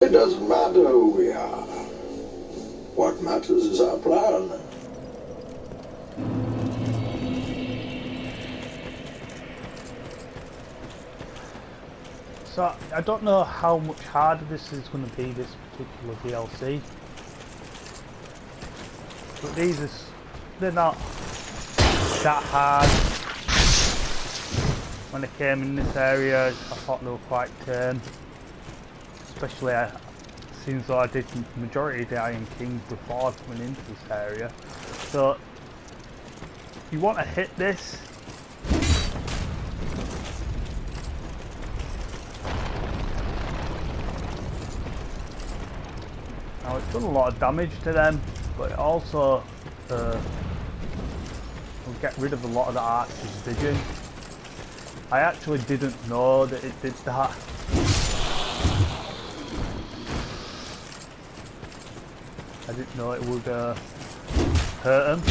It doesn't matter who we are. What matters is our plan. So I don't know how much harder this is going to be, this particular DLC. But they're not that hard. When I came in this area, I thought they were quite tame. Especially seems though I did the majority of the Iron King before coming into this area. So you want to hit this. Now it's done a lot of damage to them, but it also will get rid of a lot of the Archer's vision. I actually didn't know that it did that. I didn't know it would hurt him.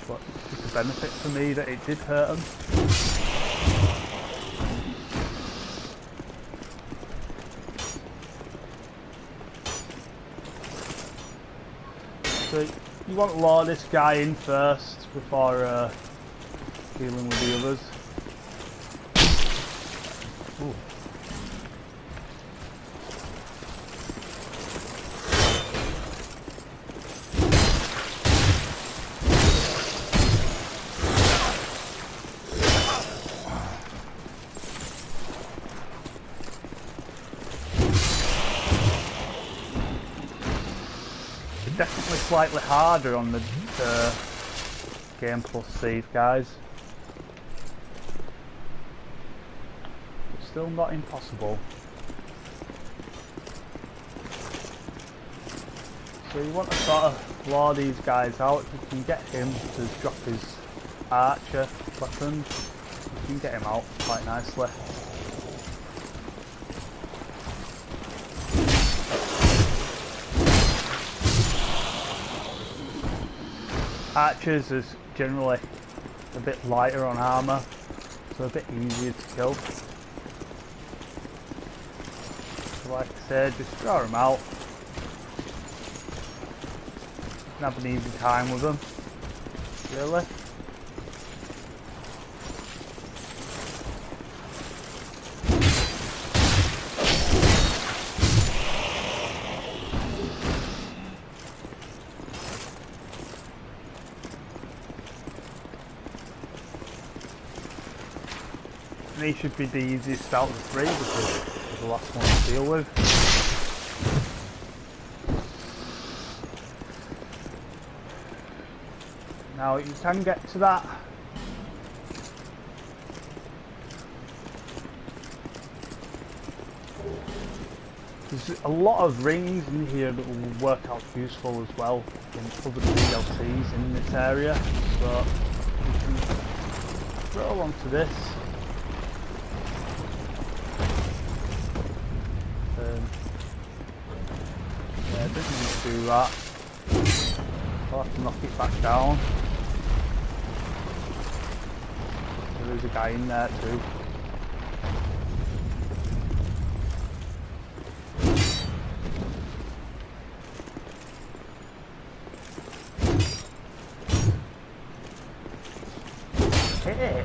But it's a benefit for me that it did hurt him. So you want to lure this guy in first before dealing with the others. Ooh. Definitely slightly harder on the Game Plus save, guys. But still not impossible. So you want to sort of lure these guys out. If you can get him to drop his archer weapons, you can get him out quite nicely. Archers is generally a bit lighter on armour, so a bit easier to kill. So like I said, just draw them out and have an easy time with them, really. And he should be the easiest out of the three because he's the last one to deal with. Now you can get to that. There's a lot of rings in here that will work out useful as well in other DLCs in this area. So you can throw onto this. Yeah, it doesn't need to do that. I'll have to knock it back down. There's a guy in there too. Hey!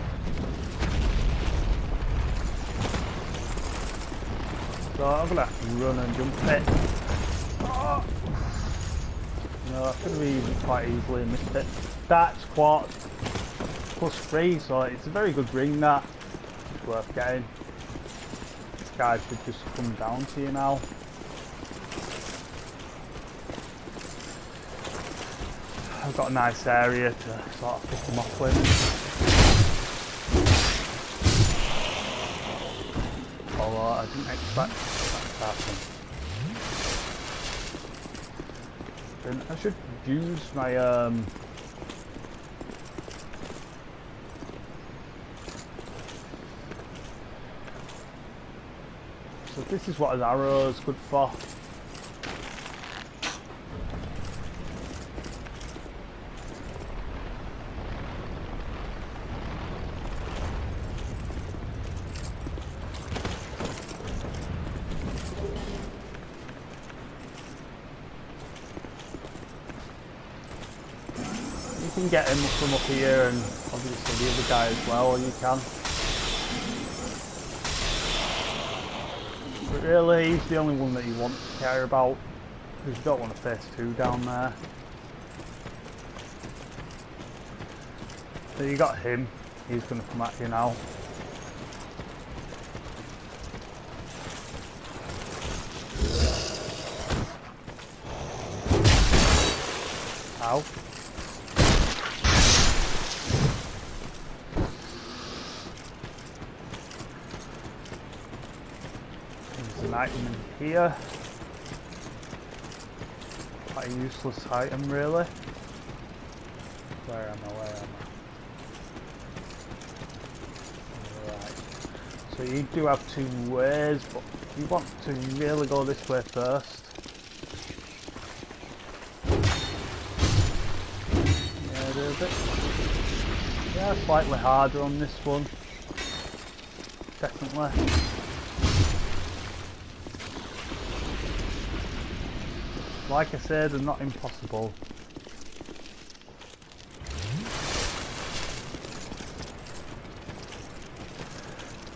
So I'm gonna have to run and jump it. Oh. No, I could have even quite easily missed it. That's quartz +3, so it's a very good ring that. It's worth getting. This guy should just come down to you now. I've got a nice area to sort of pick him off with. Although I didn't expect that to happen. Then I should use my so this is what an arrow is good for. can get him from up here, and obviously the other guy as well, you can. But really, he's the only one that you want to care about, because you don't want to face two down there. So you got him, he's going to come at you now. Ow. There's an item in here. Quite a useless item, really. Where am I? Right. So you do have two ways, but you want to really go this way first. Yeah, slightly harder on this one. Definitely. Like I said, they're not impossible.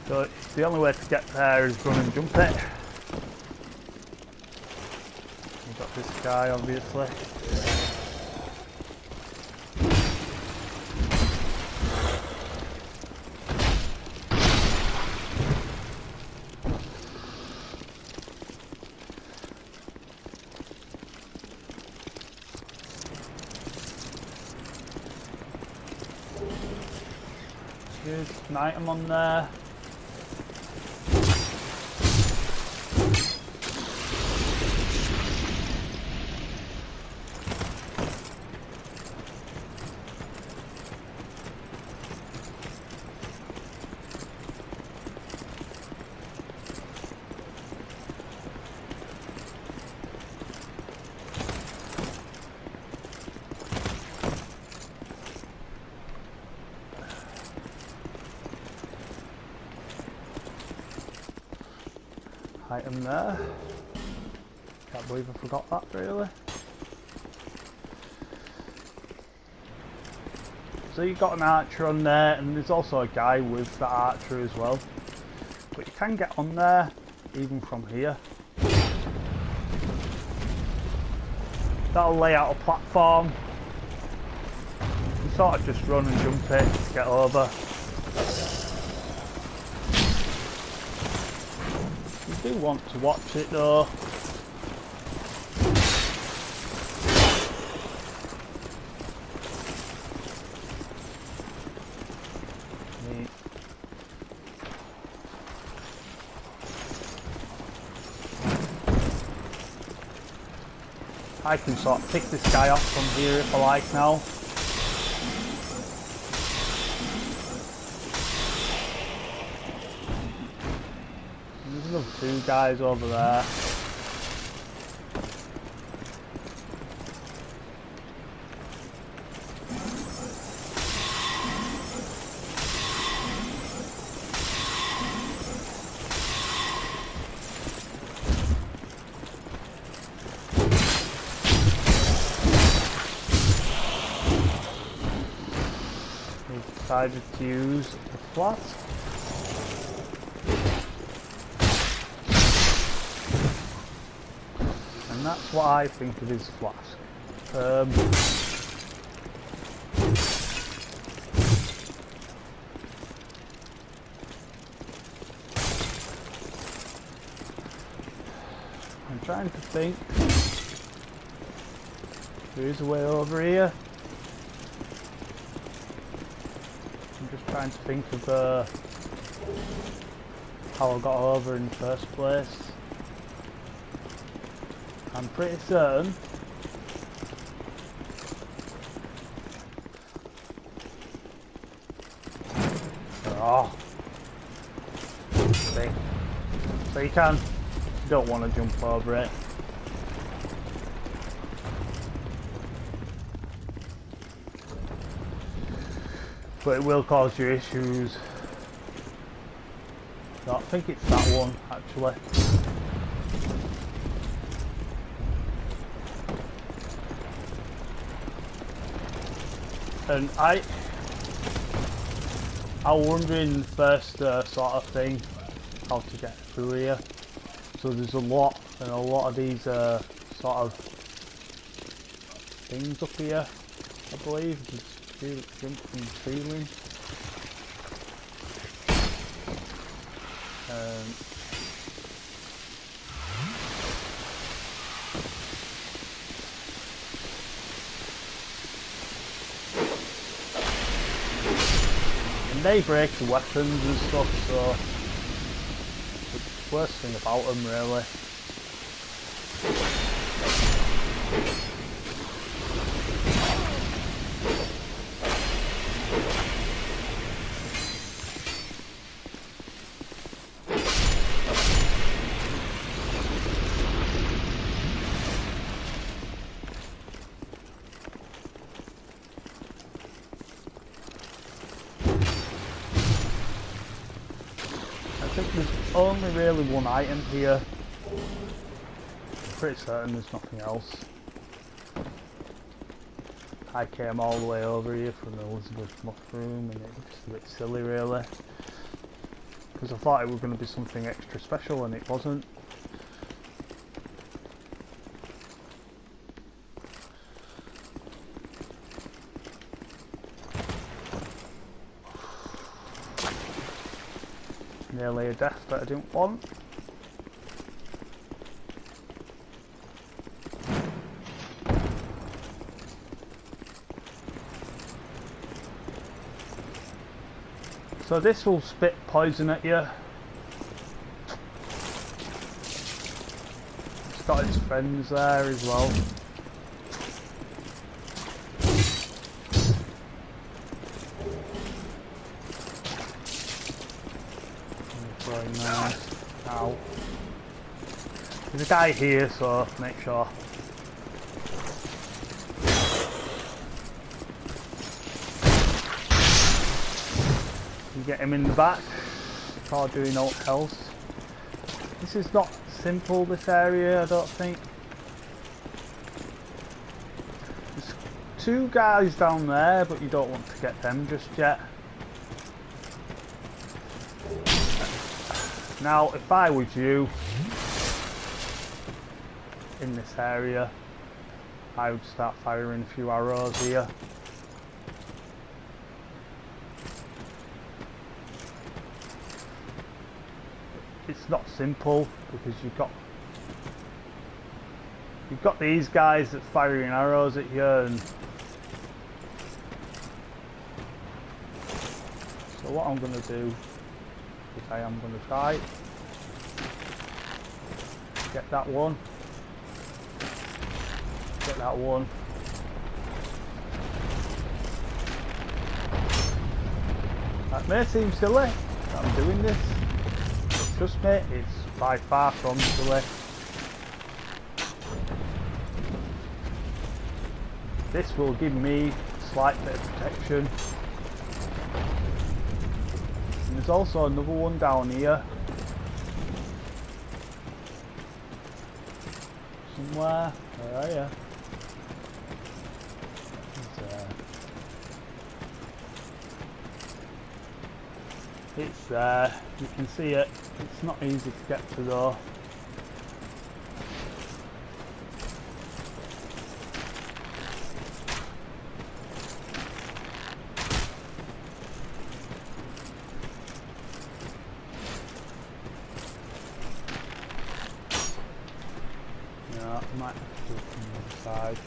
So the only way to get there is run and jump it. You've got this guy, obviously. There's an item on there. Item there. Can't believe I forgot that, really. So you've got an archer on there, and there's also a guy with the archer as well. But you can get on there, even from here. That'll lay out a platform. You sort of just run and jump it to get over. I do want to watch it though. Neat. I can sort of pick this guy off from here if I like now. There's another two guys over there. He decided to use the flask. And that's what I think of his flask. I'm trying to think. There is a way over here. I'm just trying to think of how I got over in the first place. I'm pretty certain see. So you don't want to jump over it. But it will cause you issues. So I think it's that one actually. And I was wondering first sort of thing how to get through here. So there's a lot, and a lot of these sort of things up here, I believe. There's jump from the ceiling. And they break the weapons and stuff, so it's the worst thing about them really. I think there's only really one item here. Pretty certain there's nothing else. I came all the way over here from the Elizabeth mushroom and it's a bit silly really. Because I thought it was going to be something extra special and it wasn't. Nearly a death that I didn't want. So this will spit poison at you. It's got its friends there as well. Very nice. Ow. There's a guy here, so make sure. You get him in the back before doing aught else. This is not simple, this area, I don't think. There's two guys down there, but you don't want to get them just yet. Now, if I was you in this area, I would start firing a few arrows here. It's not simple because you've got these guys that firing arrows at you, and so what I'm going to do is I am going to try get that one, get that one. That may seem silly that I'm doing this. Trust me, it's by far from silly. This will give me a slight bit of protection. And there's also another one down here. Somewhere. Where are you? It's there. You can see it. It's not easy to get to though. Yeah, I might have to do it from the other side.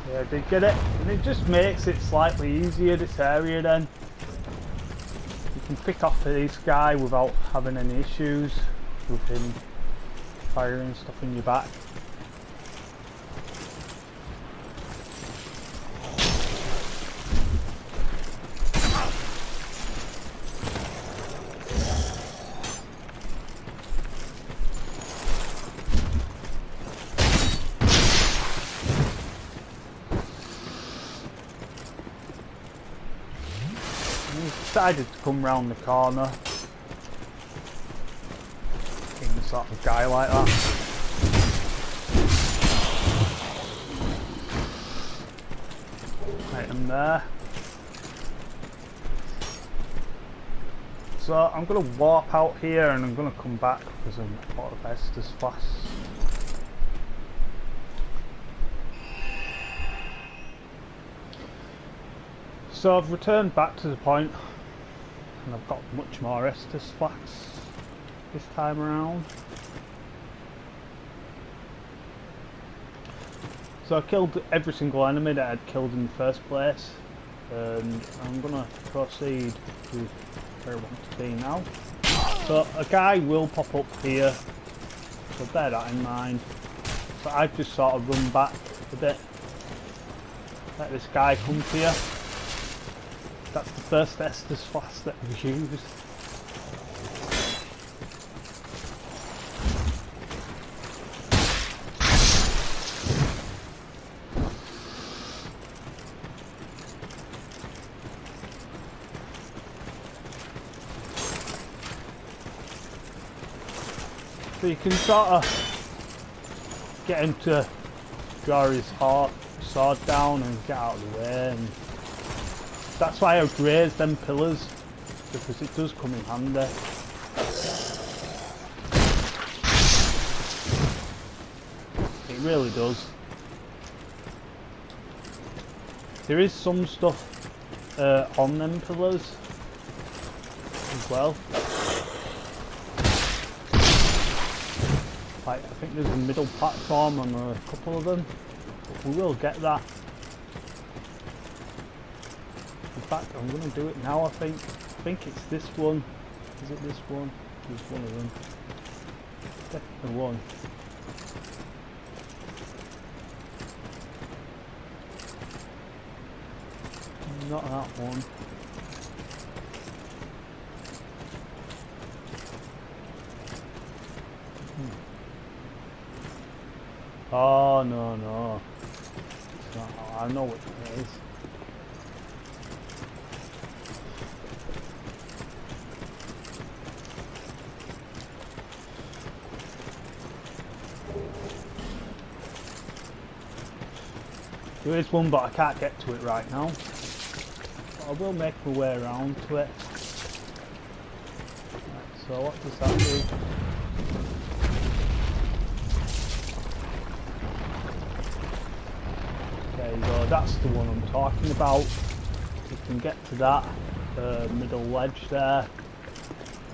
Yeah, I did get it, and it just makes it slightly easier, this area then. You can pick off this guy without having any issues with him firing stuff in your back. decided to come round the corner. Being the sort of guy like that. Right, I'm there. So I'm going to warp out here and I'm going to come back because I'm out of Estus fast. So I've returned back to the point and I've got much more Estus flax this time around. So I killed every single enemy that I'd killed in the first place, and I'm going to proceed to where I want to be now. So a guy will pop up here, so bear that in mind. So I've just sort of run back a bit, let this guy come to you. That's the first Estus flask that I've used. So you can sort of get him to draw his sword down and get out of the way, and that's why I've raised them pillars, because it does come in handy. It really does. There is some stuff on them pillars as well. Like, I think there's a middle platform on a couple of them, but we will get that. In fact, I'm going to do it now, I think. I think it's this one. Is it this one? There's one of them. Definitely one. Not that one. Oh, no, no. It's not, I know which one it is. There is one, but I can't get to it right now. But I will make my way around to it. Right, so what does that do? There you go, that's the one I'm talking about. You can get to that middle ledge there,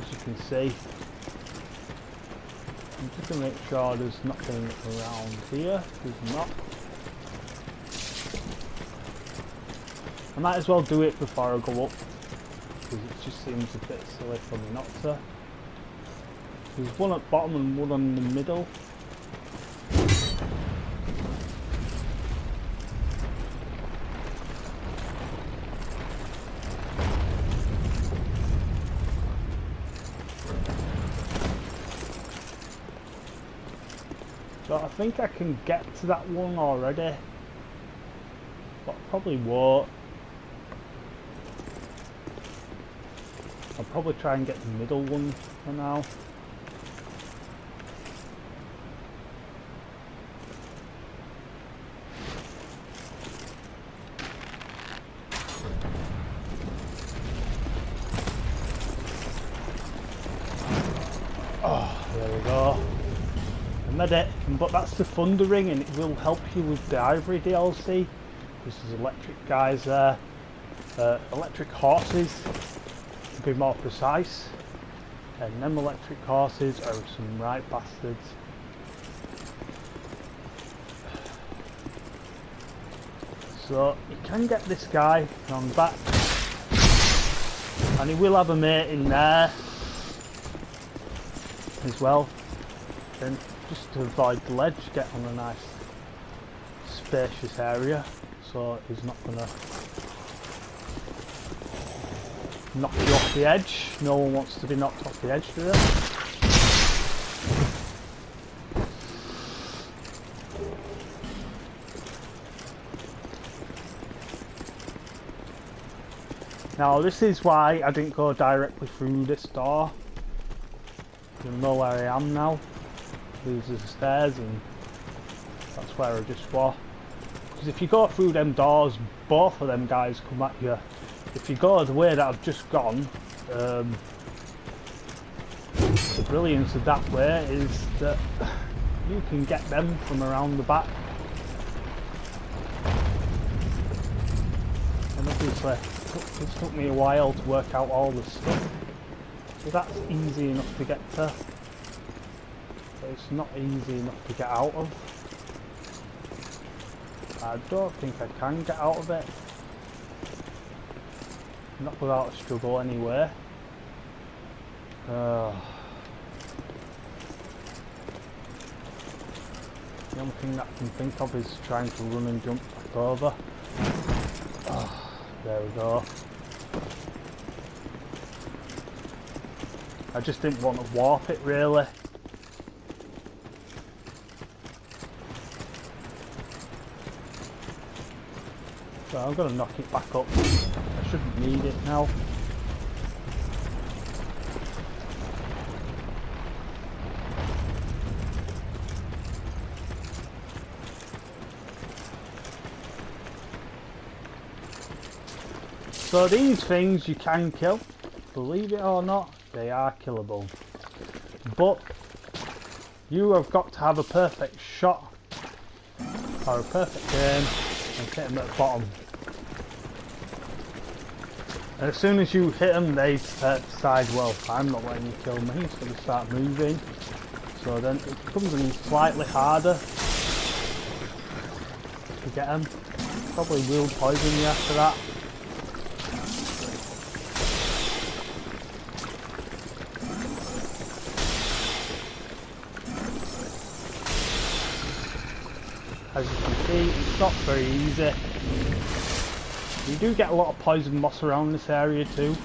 as you can see. I'm just going to make sure there's nothing around here. There's not. I might as well do it before I go up, because it just seems a bit silly for me not to. There's one at the bottom and one in the middle. So I think I can get to that one already, but I probably won't. I'll probably try and get the middle one for now. Oh, there we go. I made it, but that's the Thunder Ring, and it will help you with the Ivory DLC. This is electric guys there, electric horses. To be more precise, and them electric horses are some right bastards. So you can get this guy on back, and he will have a mate in there as well, and just to avoid the ledge, get on a nice spacious area so he's not gonna knock you off the edge. No one wants to be knocked off the edge, do they? Now this is why I didn't go directly through this door. You know where I am now. These are the stairs and that's where I just was. Because if you go through them doors, both of them guys come at you. If you go the way that I've just gone, the brilliance of that way is that you can get them from around the back. And obviously it took me a while to work out all the stuff. So that's easy enough to get to. But it's not easy enough to get out of. I don't think I can get out of it. Not without a struggle anyway. The only thing that I can think of is trying to run and jump back over. There we go. I just didn't want to warp it really. So I'm going to knock it back up. I shouldn't need it now. So these things you can kill, believe it or not, they are killable. But you have got to have a perfect shot or a perfect aim and hit them at the bottom. And as soon as you hit them, they decide, well, I'm not letting you kill me, so they start moving. So then it becomes slightly harder to get them. Probably will poison you after that. As you can see, it's not very easy. You do get a lot of poison moss around this area too.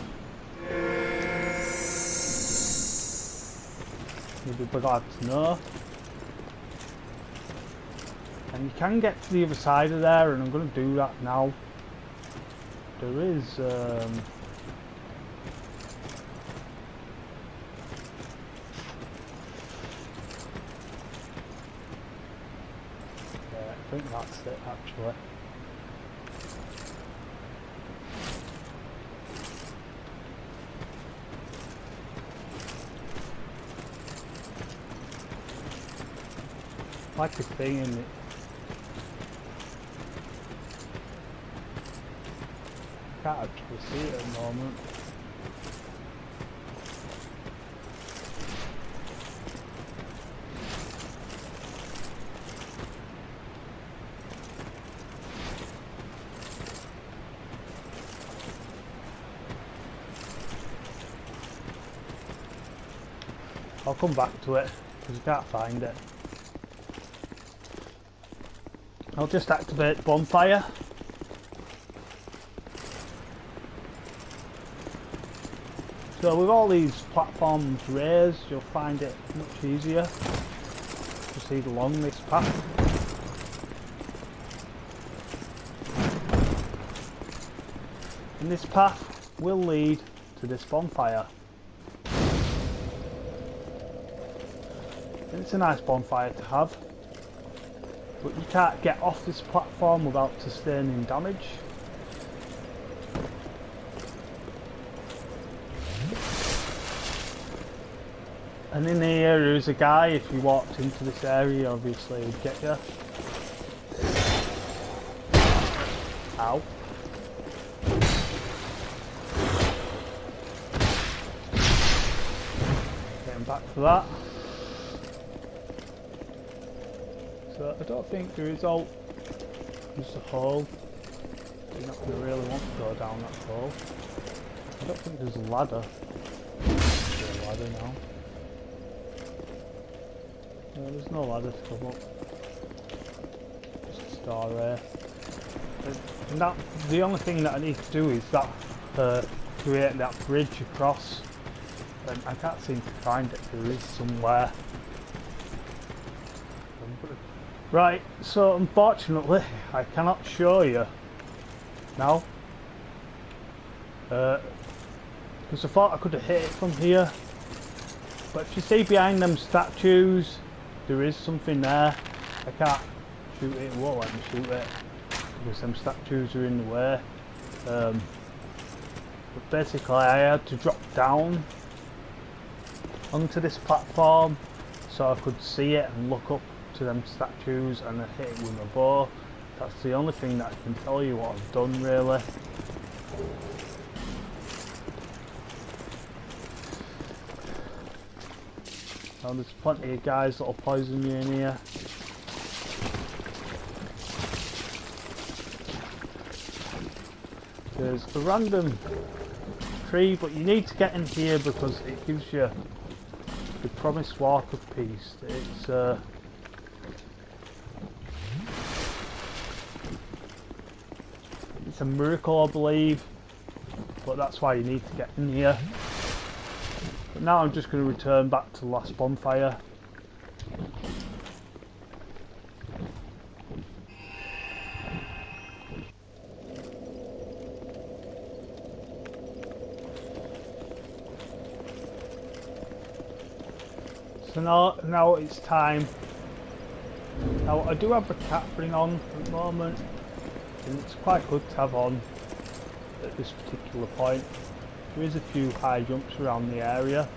You'd be glad to know. And you can get to the other side of there, and I'm going to do that now. There is I think that's it actually. Like a thing in it. Can't actually see it at the moment. I'll come back to it because you can't find it. I'll just activate bonfire. So with all these platforms raised, you'll find it much easier to proceed along this path. And this path will lead to this bonfire. And it's a nice bonfire to have, but you can't get off this platform without sustaining damage. And in here there's a guy, if you walked into this area obviously he'd get you. Ow. Getting back to that. So I don't think there is all just a hole. You're not going to really want to go down that hole. I don't think there's a ladder. There's a ladder now. No, there's no ladder to come up. Just a star there. And that, the only thing that I need to do is that create that bridge across. And I can't seem to find it. There is somewhere. Right, so unfortunately I cannot show you now. Because I thought I could have hit it from here. But if you see behind them statues, there is something there. I can't shoot it, it won't let me shoot it because them statues are in the way. But basically I had to drop down onto this platform so I could see it and look up to them statues and I hit it with my bow. That's the only thing that I can tell you what I've done really. Now there's plenty of guys that'll poison you in here. There's a random tree, but you need to get in here because it gives you the promised walk of peace. It's a miracle, I believe, but that's why you need to get in here. But now I'm just going to return back to the last bonfire. So now it's time. Now I do have a cat ring on at the moment, and it's quite good to have on at this particular point. There is a few high jumps around the area.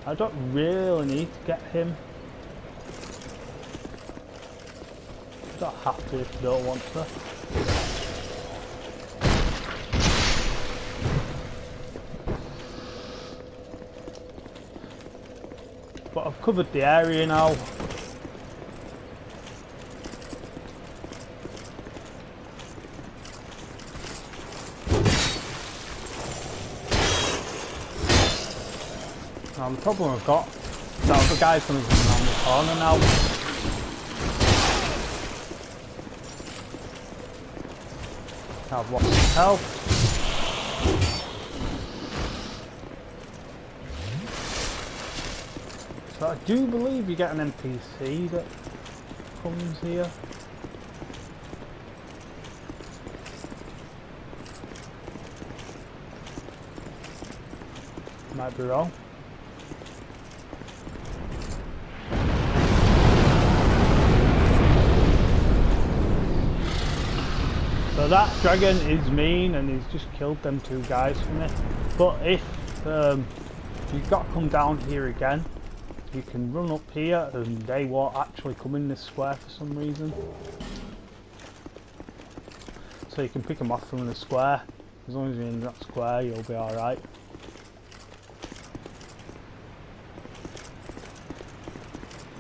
I don't really need to get him. You don't have to if you don't want to. But I've covered the area now. Now the problem I've got is that the guy's going to come around the corner now. I've lost some health. So I do believe you get an NPC that comes here. Might be wrong. So that dragon is mean and he's just killed them two guys for me. But if you've got to come down here again, you can run up here and they won't actually come in this square for some reason. So you can pick them off from the square. As long as you're in that square, you'll be alright.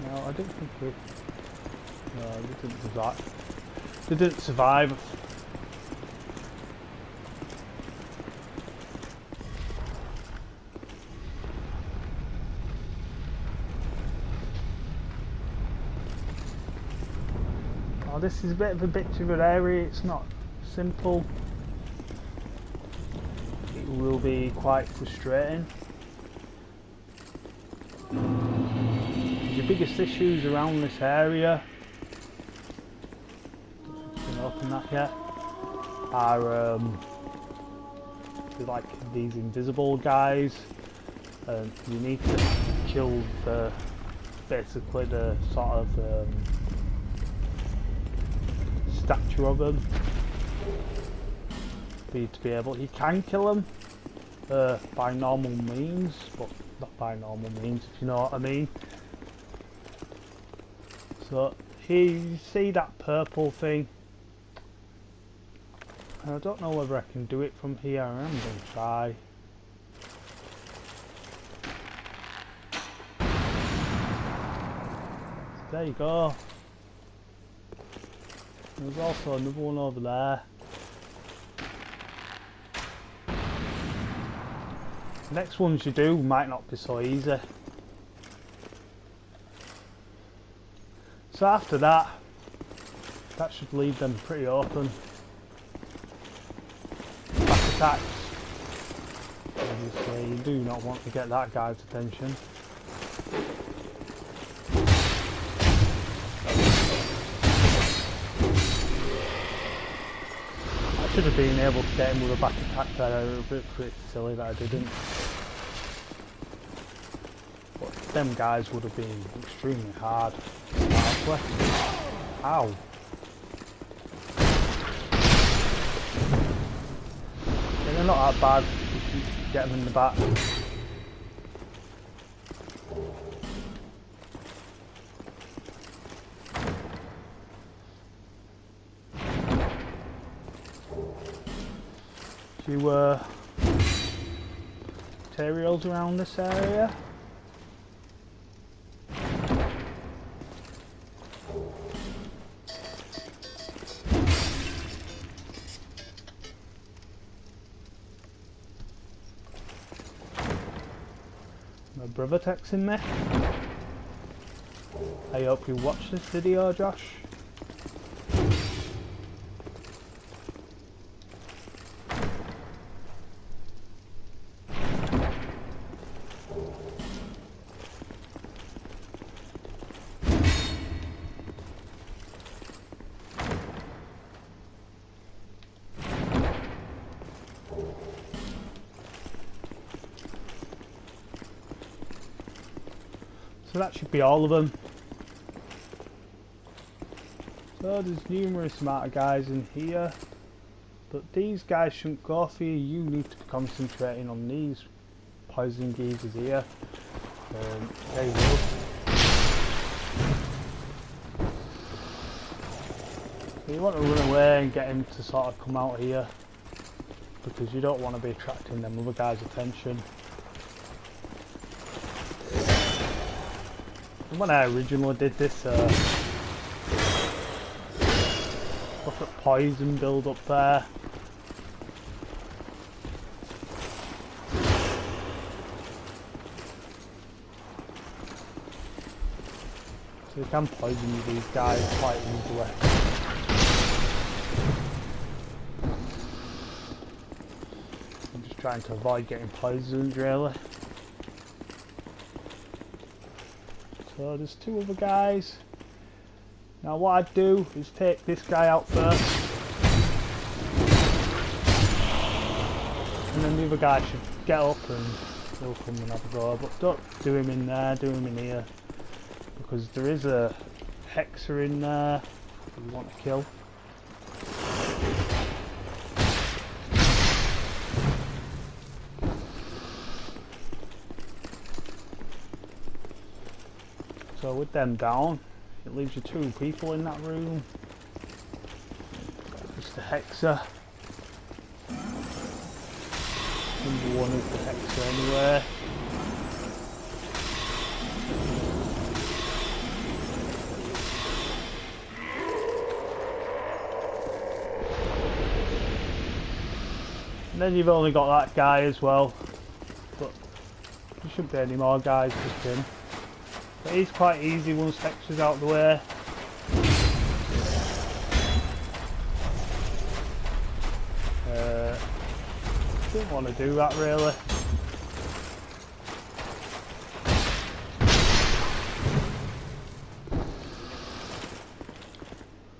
No, I didn't think we... No, they didn't do that. They didn't survive. Oh, this is a bit of a bitch of an area, it's not simple. It will be quite frustrating. The biggest issues around this area, don't open that yet, are like these invisible guys, and you need to kill basically the sort of statue of them for you to be able. You can kill them by normal means, but not by normal means, if you know what I mean. So here you see that purple thing. I don't know whether I can do it from here. I'm going to try. So there you go. There's also another one over there. The next ones you do might not be so easy. So after that, that should leave them pretty open. Back attacks. Obviously, you do not want to get that guy's attention. should have been able to get him with a back attack there. It was a bit pretty silly that I didn't. But them guys would have been extremely hard. Ow. Yeah, they're not that bad if you get them in the back. Few materials around this area. My brother texting me. I hope you watch this video, Josh. So that should be all of them. So there's numerous amount of guys in here, but these guys shouldn't go for you. You need to be concentrating on these poison geezers here. They will. So you want to run away and get him to sort of come out here, because you don't want to be attracting them other guys' attention. When I originally did this, look at poison build up there. So you can poison these guys quite easily. I'm just trying to avoid getting poisoned, really. So there's two other guys. Now what I'd do is take this guy out first, and then the other guy should get up and he'll come and have a go. But don't do him in there, do him in here, because there is a hexer in there that you want to kill. So with them down, it leaves you two people in that room. Just the hexer. Number one is the hexer anyway. And then you've only got that guy as well. But there shouldn't be any more guys, just him. But he's quite easy once hexer's out of the way. Didn't want to do that really.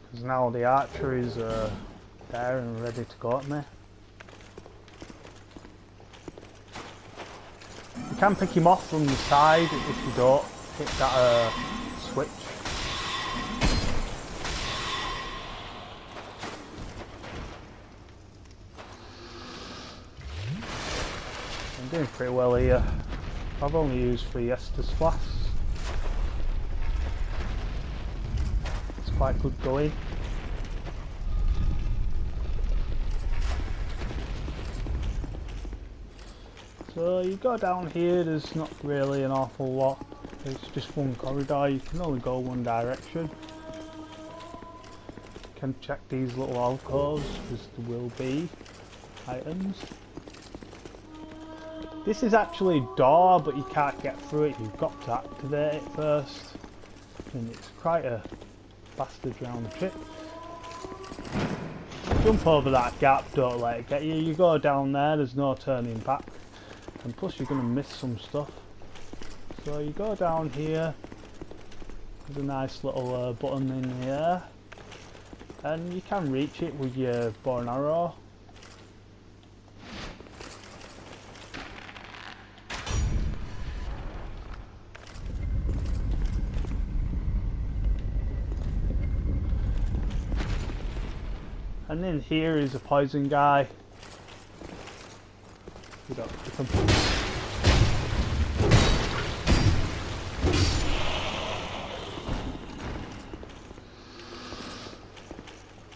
Because now the archer is there and ready to go at me. You can pick him off from the side if you don't hit that switch. I'm doing pretty well here. I've only used 3 Estus flasks. It's quite good going. So you go down here, there's not really an awful lot. It's just one corridor, you can only go one direction. You can check these little alcoves because there will be items. This is actually a door, but you can't get through it, you've got to activate it first. And it's quite a bastard round trip. Jump over that gap, don't let it get you. You go down there, there's no turning back. And plus you're going to miss some stuff. So you go down here, there's a nice little button in here, and you can reach it with your bow and arrow, And in here is a poison guy. You don't, you can...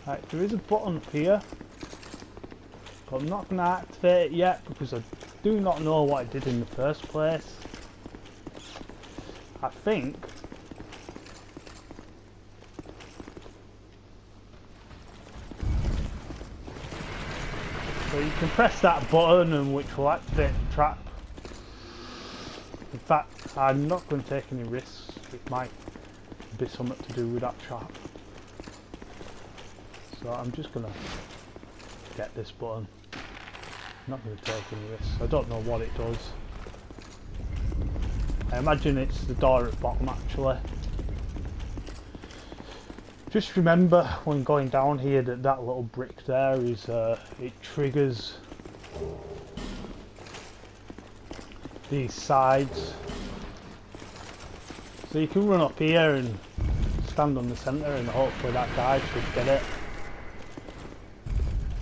Right, there is a button up here, but I'm not going to activate it yet because I do not know what I did in the first place. I think so you can press that button and which will activate the trap. In fact, I'm not going to take any risks. It might be something to do with that trap. So I'm just going to get this button. I'm not going to take any risks. I don't know what it does. I imagine it's the door at the bottom actually. Just remember when going down here that that little brick there is, it triggers these sides. So you can run up here and stand on the centre and hopefully that guy should get it.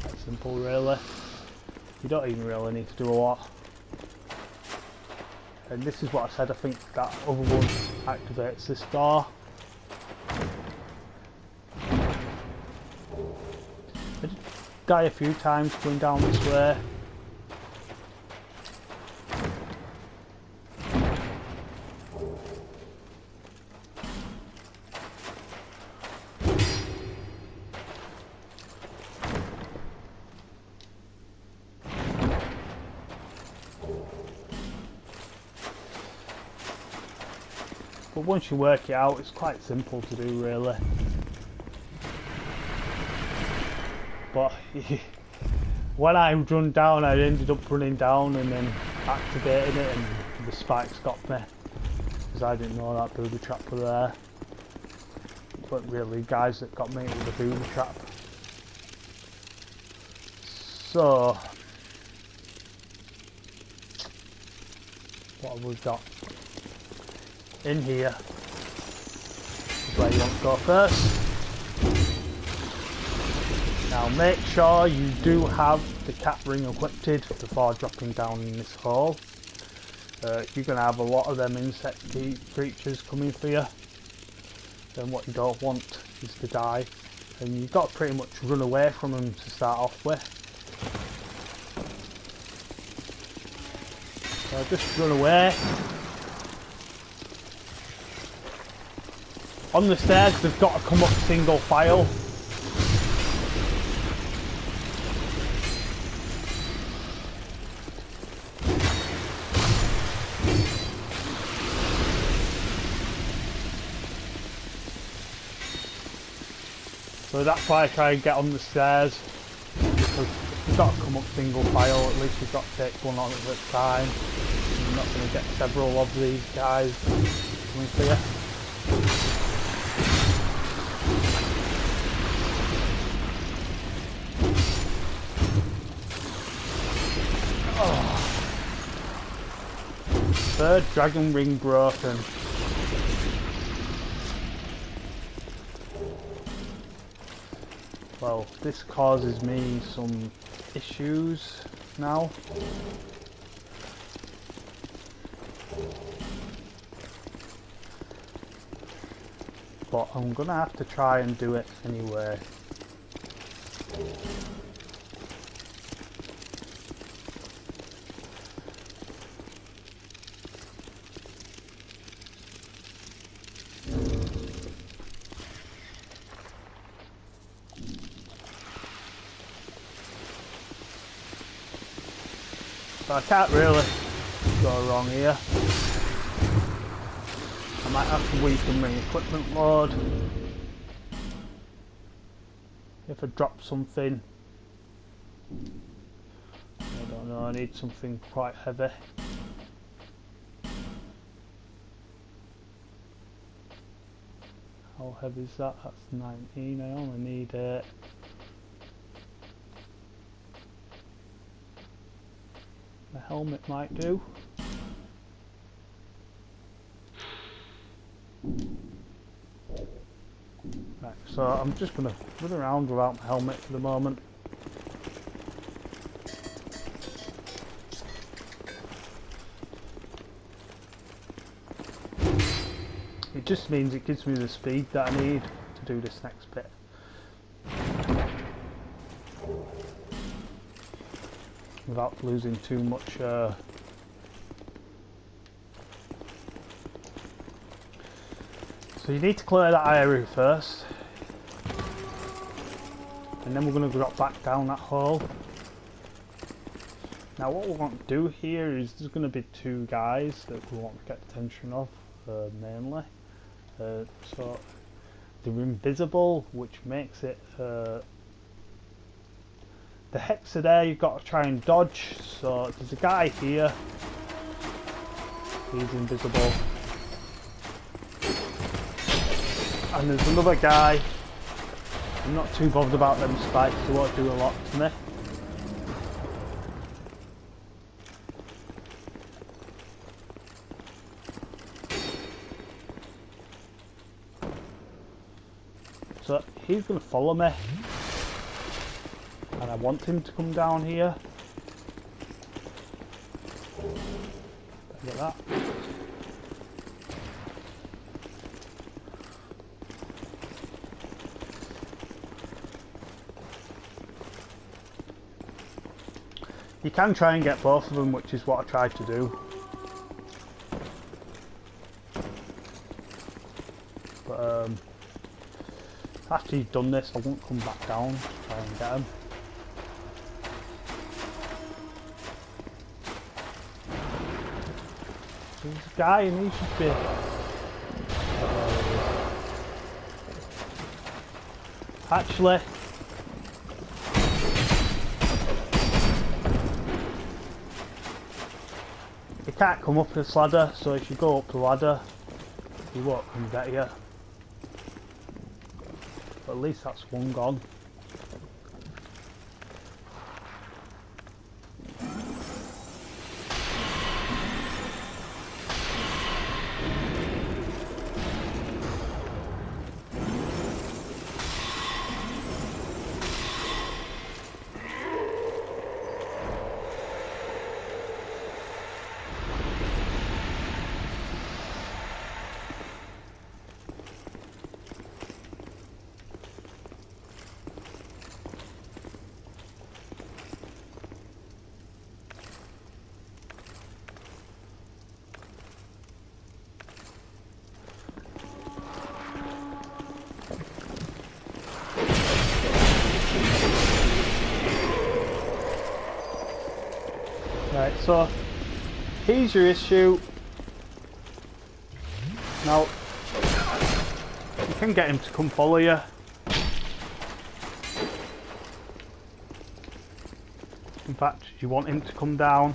That's simple really. You don't even really need to do a lot. And this is what I said, I think that other one activates this door. I did die a few times going down this way. But once you work it out, it's quite simple to do really. But when I run down, I ended up running down and then activating it and the spikes got me. Because I didn't know that booby trap was there. But really guys that got me with the booby trap. So, what have we got? In here is where you want to go first. Now make sure you do have the cat ring equipped before dropping down in this hole. You're going to have a lot of them insect creatures coming for you. Then what you don't want is to die. And you've got to pretty much run away from them to start off with. So just run away. On the stairs, they've got to come up single file. So that's why I try and get on the stairs. Because you've got to come up single file, at least you've got to take one on at a time. You're not going to get several of these guys coming for you. Third dragon ring broken. Well, this causes me some issues now. But I'm gonna have to try and do it anyway. So I can't really go wrong here. I might have to weaken my equipment load. If I drop something, I don't know, I need something quite heavy. How heavy is that? That's 19, I only need 8. The helmet might do. Right, so I'm just going to run around without my helmet for the moment. It just means it gives me the speed that I need to do this next bit. Without losing too much so you need to clear that area first, and then we're going to drop back down that hole. Now what we want to do here is there's going to be two guys that we want to get attention of mainly. So they're invisible, which makes it the hex are there, you've got to try and dodge. So there's a guy here, he's invisible, and there's another guy. I'm not too bothered about them spikes, they won't do a lot to me. So he's going to follow me, and I want him to come down here. Look at that. You can try and get both of them, which is what I tried to do. But after you've done this, I won't come back down to try and get him. So there's a guy and he should be... Actually... You can't come up this ladder, so if you go up the ladder, he won't come get you. But at least that's one gone. Right, so here's your issue. Now, you can get him to come follow you. In fact, you want him to come down.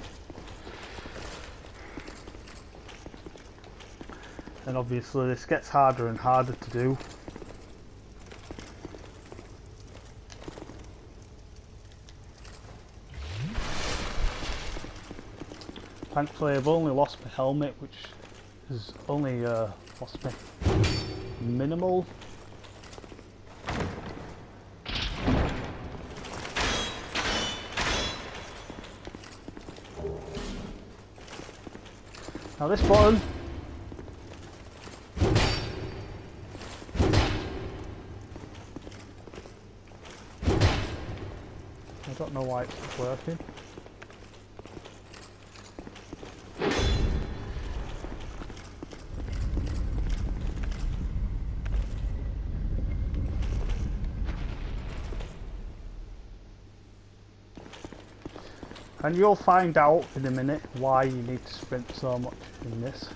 And obviously this gets harder and harder to do. Thankfully I've only lost my helmet, which has only lost me minimal. Now this button, I don't know why it's working. And you'll find out in a minute why you need to sprint so much in this.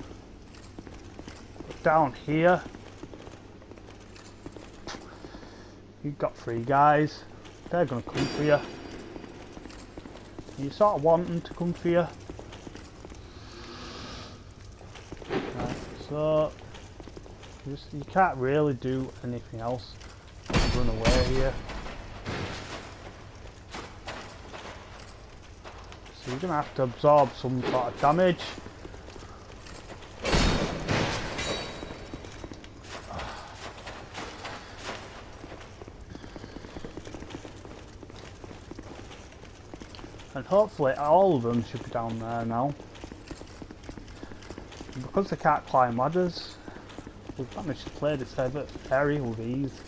But down here, you've got three guys. They're going to come for you. You sort of want them to come for you. Right, so you can't really do anything else. Run away here. So you're going to have to absorb some sort of damage. And hopefully all of them should be down there now. And because they can't climb ladders, we've managed to play this area with ease.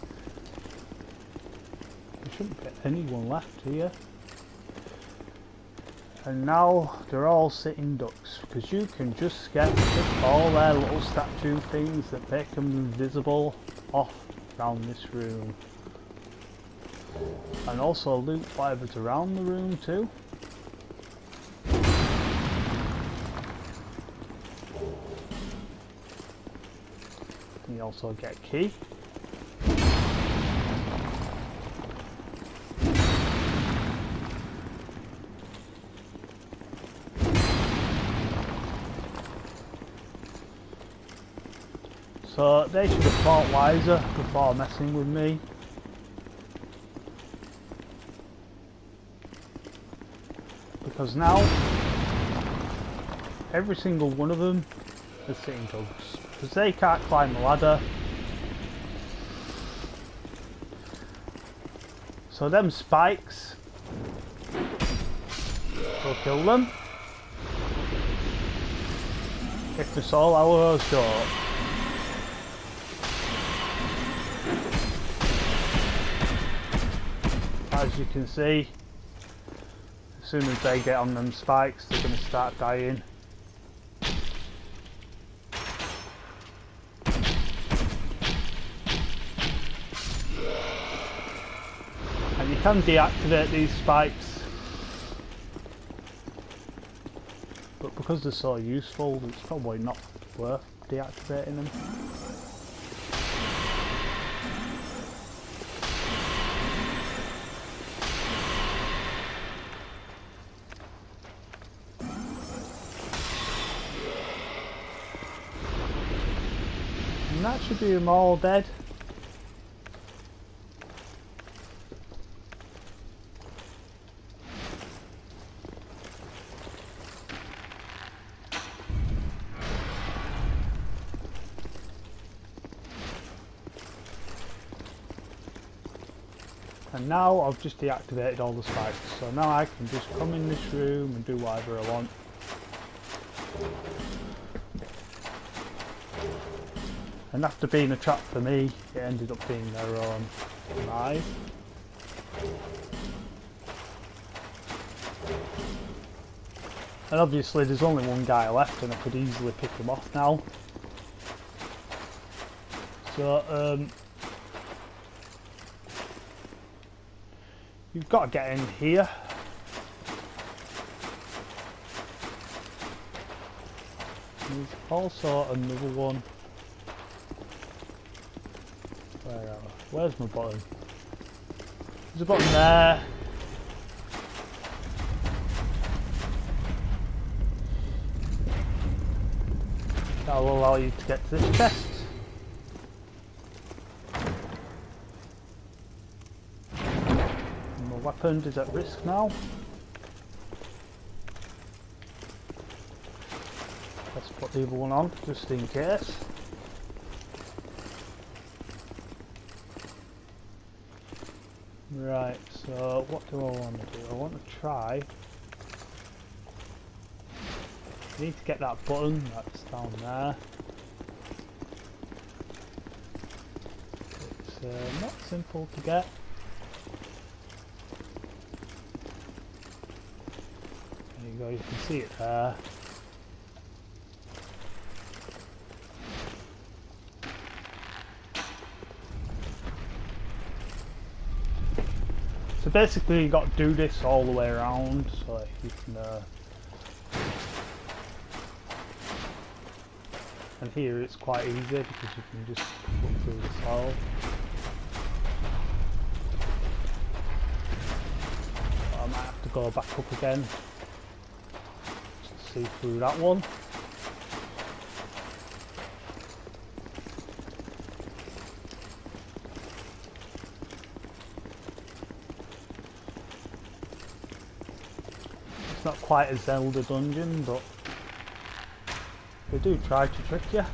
There shouldn't be anyone left here. And now they're all sitting ducks, because you can just get all their little statue things that make them invisible off around this room. And also loot whatever's around the room too. And you also get a key. So they should have thought wiser before messing with me. Because now, every single one of them is sitting ducks. Because they can't climb the ladder. So them spikes will kill them. If the soul arrows don't. As you can see, as soon as they get on them spikes, they're going to start dying. And you can deactivate these spikes, but because they're so useful, it's probably not worth deactivating them. And that should be them all dead. And now I've just deactivated all the spikes, so now I can just come in this room and do whatever I want. And after being a trap for me, it ended up being their own demise. And obviously there's only one guy left and I could easily pick him off now. So you've got to get in here. There's also another one. Where's my button? There's a button there. That will allow you to get to this chest. And my weapon is at risk now. Let's put the other one on just in case. Right, so what do I want to do? I want to try. I need to get that button that's down there. It's not simple to get. There you go, you can see it there. So basically you got to do this all the way around so that you can and here it's quite easy because you can just look through this hole. But I might have to go back up again just to see through that one. Not quite a Zelda dungeon, but they do try to trick you.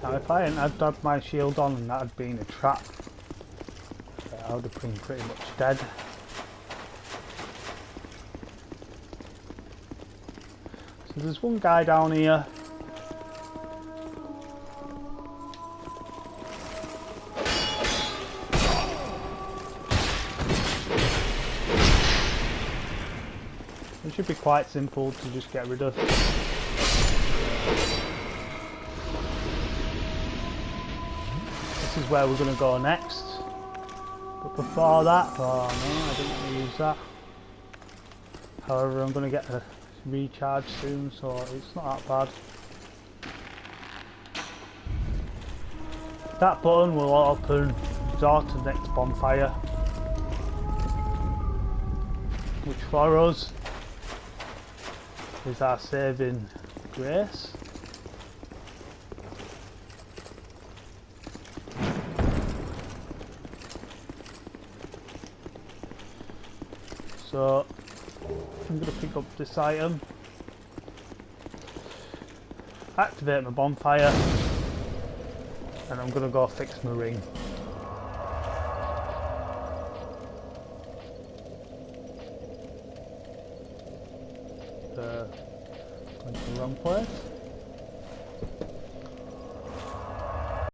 Now if I hadn't had my shield on and that had been a trap, I would have been pretty much dead. So there's one guy down here. It should be quite simple to just get rid of. This is where we're going to go next. But before that, oh no, I didn't want to use that. However, I'm going to get a recharge soon, so it's not that bad. That button will open the door to the next bonfire, which for us is our saving grace. So I'm going to pick up this item, activate my bonfire, and I'm going to go fix my ring. Going to the wrong place.